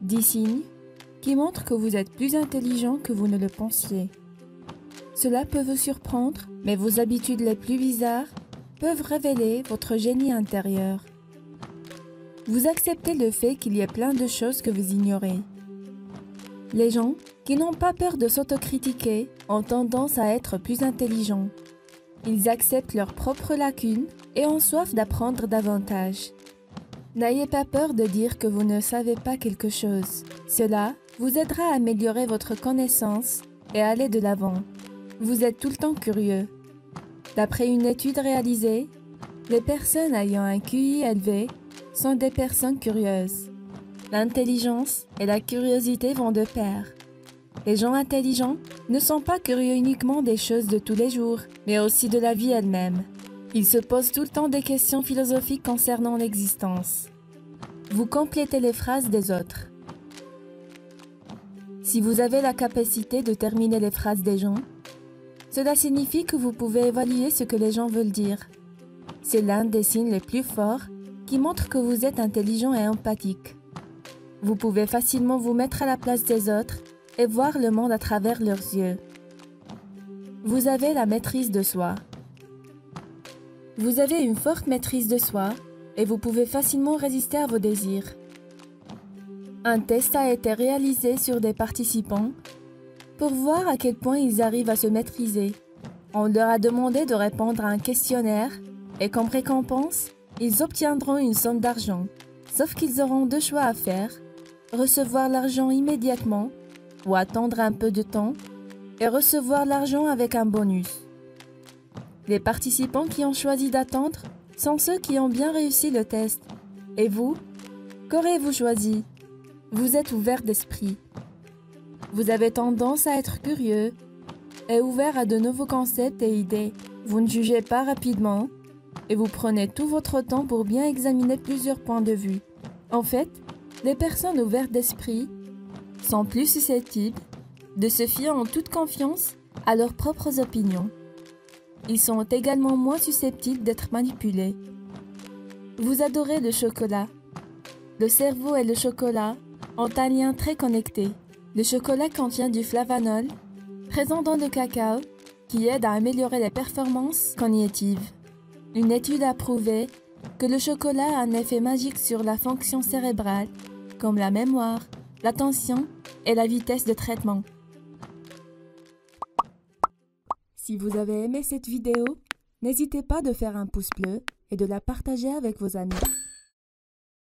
10 signes qui montrent que vous êtes plus intelligent que vous ne le pensiez. Cela peut vous surprendre, mais vos habitudes les plus bizarres peuvent révéler votre génie intérieur. Vous acceptez le fait qu'il y ait plein de choses que vous ignorez. Les gens qui n'ont pas peur de s'autocritiquer ont tendance à être plus intelligents. Ils acceptent leurs propres lacunes et ont soif d'apprendre davantage. N'ayez pas peur de dire que vous ne savez pas quelque chose. Cela vous aidera à améliorer votre connaissance et à aller de l'avant. Vous êtes tout le temps curieux. D'après une étude réalisée, les personnes ayant un QI élevé sont des personnes curieuses. L'intelligence et la curiosité vont de pair. Les gens intelligents ne sont pas curieux uniquement des choses de tous les jours, mais aussi de la vie elle-même. Ils se posent tout le temps des questions philosophiques concernant l'existence. Vous complétez les phrases des autres. Si vous avez la capacité de terminer les phrases des gens, cela signifie que vous pouvez évaluer ce que les gens veulent dire. C'est l'un des signes les plus forts qui montrent que vous êtes intelligent et empathique. Vous pouvez facilement vous mettre à la place des autres et voir le monde à travers leurs yeux. Vous avez la maîtrise de soi. Vous avez une forte maîtrise de soi et vous pouvez facilement résister à vos désirs. Un test a été réalisé sur des participants pour voir à quel point ils arrivent à se maîtriser. On leur a demandé de répondre à un questionnaire et comme récompense, ils obtiendront une somme d'argent. Sauf qu'ils auront deux choix à faire, recevoir l'argent immédiatement ou attendre un peu de temps et recevoir l'argent avec un bonus. Les participants qui ont choisi d'attendre sont ceux qui ont bien réussi le test. Et vous, qu'aurez-vous choisi? Vous êtes ouvert d'esprit. Vous avez tendance à être curieux et ouvert à de nouveaux concepts et idées. Vous ne jugez pas rapidement et vous prenez tout votre temps pour bien examiner plusieurs points de vue. En fait, les personnes ouvertes d'esprit sont plus susceptibles de se fier en toute confiance à leurs propres opinions. Ils sont également moins susceptibles d'être manipulés. Vous adorez le chocolat. Le cerveau et le chocolat ont un lien très connecté. Le chocolat contient du flavanol, présent dans le cacao, qui aide à améliorer les performances cognitives. Une étude a prouvé que le chocolat a un effet magique sur la fonction cérébrale, comme la mémoire, l'attention et la vitesse de traitement. Si vous avez aimé cette vidéo, n'hésitez pas de faire un pouce bleu et de la partager avec vos amis.